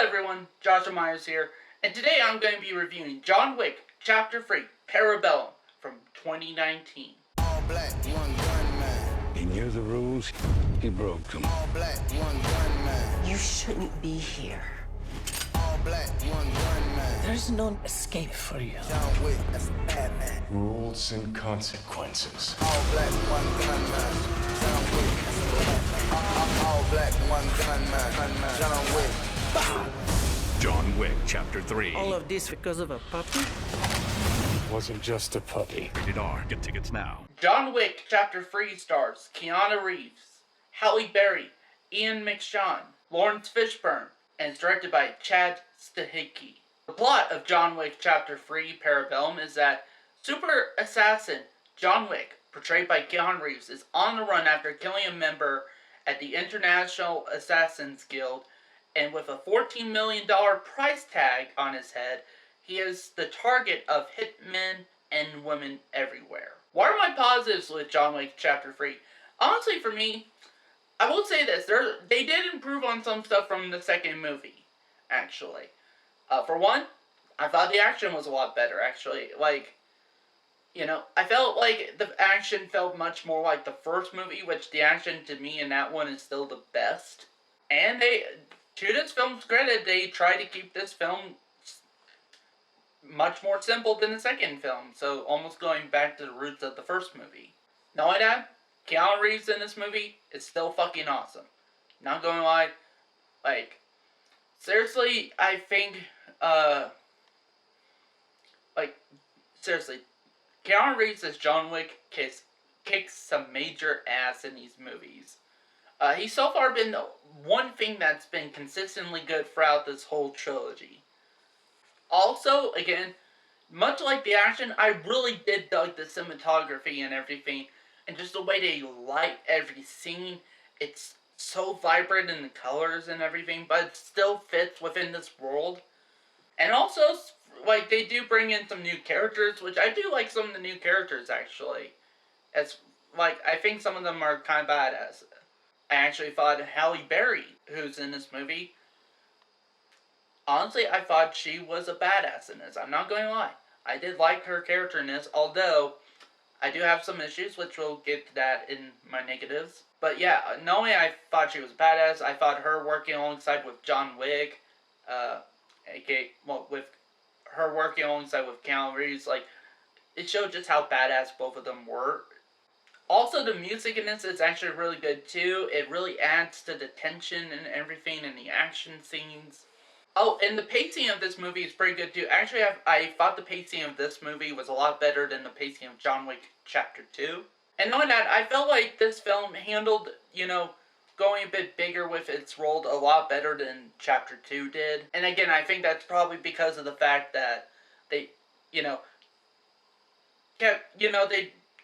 everyone, Joshua Myers here, and today I'm going to be reviewing John Wick, Chapter 3, Parabellum, from 2019. All black, one gunman. He knew the rules, he broke them. All black, one gunman. You shouldn't be here. All black, one gunman. There's no escape for you. John Wick, that's a bad man. Rules and consequences. All black, one gunman. John Wick, that's a bad man. All black, one gunman. John Wick. John Wick, Chapter 3. All of this because of a puppy? Wasn't just a puppy. Rated R. Get tickets now. John Wick, Chapter 3 stars Keanu Reeves, Halle Berry, Ian McShane, Lawrence Fishburne, and is directed by Chad Stahelski. The plot of John Wick, Chapter 3, Parabellum is that super assassin John Wick, portrayed by Keanu Reeves, is on the run after killing a member at the International Assassins Guild, and with a $14 million price tag on his head, he is the target of hitmen and women everywhere. What are my positives with John Wick Chapter 3? Honestly, for me, I will say this. They did improve on some stuff from the second movie, actually. For one, I thought the action was a lot better, actually. I felt like the action felt much more like the first movie, which the action to me in that one is still the best. And to this film's credit, they tried to keep this film much more simple than the second film, so almost going back to the roots of the first movie. Not only that, Keanu Reeves in this movie is still fucking awesome. Not gonna lie, seriously, I think, seriously, Keanu Reeves as John Wick kicks some major ass in these movies. He's so far been the one thing that's been consistently good throughout this whole trilogy. Also, again, much like the action, I really did like the cinematography and everything, and just the way they light every scene. It's so vibrant in the colors and everything, but it still fits within this world. And also, they do bring in some new characters, which I do like some of the new characters, actually. I think some of them are kind of badass. I actually thought Halle Berry, who's in this movie, honestly, I thought she was a badass in this. I'm not going to lie. I did like her character in this, although I do have some issues, which we'll get to that in my negatives. But yeah, not only I thought she was a badass, I thought her working alongside with John Wick, with her working alongside with Keanu Reeves, it showed just how badass both of them were. Also, the music in this is actually really good too. It really adds to the tension and everything in the action scenes. Oh, and the pacing of this movie is pretty good too. Actually, I thought the pacing of this movie was a lot better than the pacing of John Wick Chapter 2. And knowing that, I felt like this film handled, going a bit bigger with its role a lot better than Chapter 2 did. And again, I think that's probably because of the fact that they, they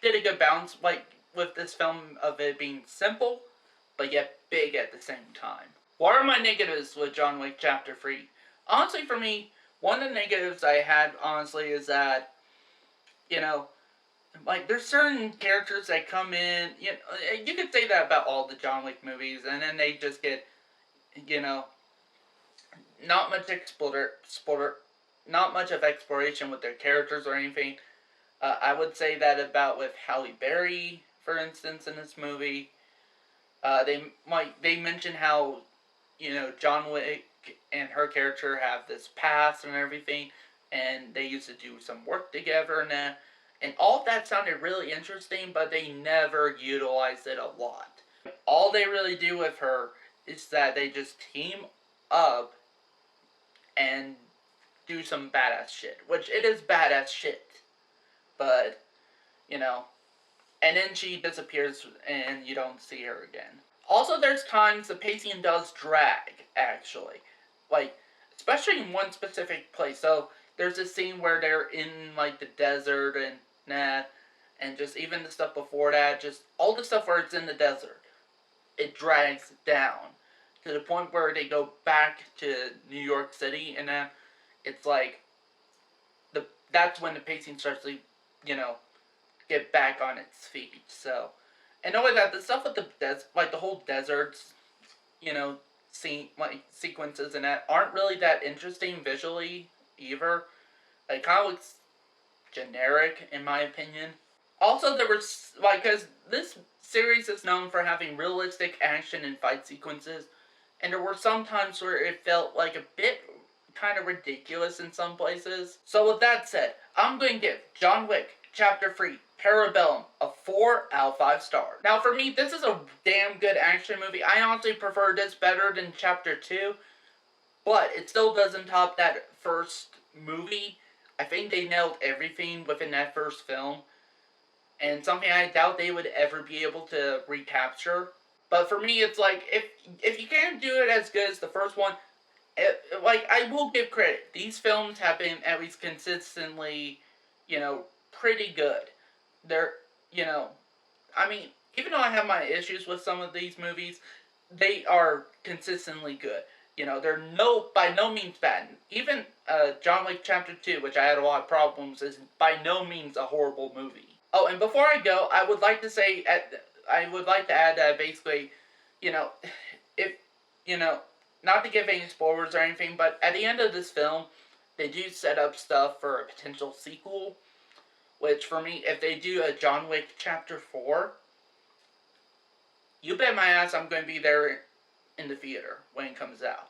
did a good balance, with this film of it being simple, but yet big at the same time. What are my negatives with John Wick Chapter 3? Honestly, for me, one of the negatives I had, honestly, is that, there's certain characters that come in, you could say that about all the John Wick movies, and then they just get, not much of exploration with their characters or anything. I would say that about with Halle Berry, for instance, in this movie. They mention how, John Wick and her character have this past and everything, and they used to do some work together and that. And all of that sounded really interesting, but they never utilized it a lot. All they really do with her is that they just team up and do some badass shit. Which, it is badass shit. But, and then she disappears and you don't see her again. Also, there's times the pacing does drag, actually. Especially in one specific place. So, there's a scene where they're in, the desert and just even the stuff before that, just all the stuff where it's in the desert. It drags down to the point where they go back to New York City, and then it's that's when the pacing starts to, get back on its feet. So, and knowing that the stuff with the whole deserts, sequences in that aren't really that interesting visually either. It kind of looks generic in my opinion. Also, there was because this series is known for having realistic action and fight sequences, and there were some times where it felt like a bit kind of ridiculous in some places. So with that said, I'm going to give John Wick Chapter 3 Parabellum a 4 out of 5 stars. Now for me, this is a damn good action movie. I honestly prefer this better than Chapter 2, but it still doesn't top that first movie. I think they nailed everything within that first film, and something I doubt they would ever be able to recapture. But for me, it's like, if you can't do it as good as the first one, I will give credit. These films have been at least consistently, pretty good. They're, I mean, even though I have my issues with some of these movies, they are consistently good. They're by no means bad. Even John Wick Chapter 2, which I had a lot of problems, is by no means a horrible movie. Oh, and before I go, I would like to add that basically, if, not to give any spoilers or anything, but at the end of this film, they do set up stuff for a potential sequel, which for me, if they do a John Wick Chapter 4, you bet my ass I'm going to be there in the theater when it comes out.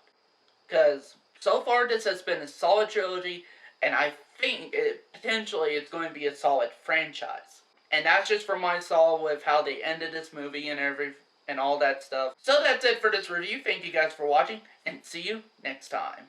Because so far this has been a solid trilogy, and I think potentially it's going to be a solid franchise. And that's just from my soul with how they ended this movie and all that stuff. So that's it for this review. Thank you guys for watching, and see you next time.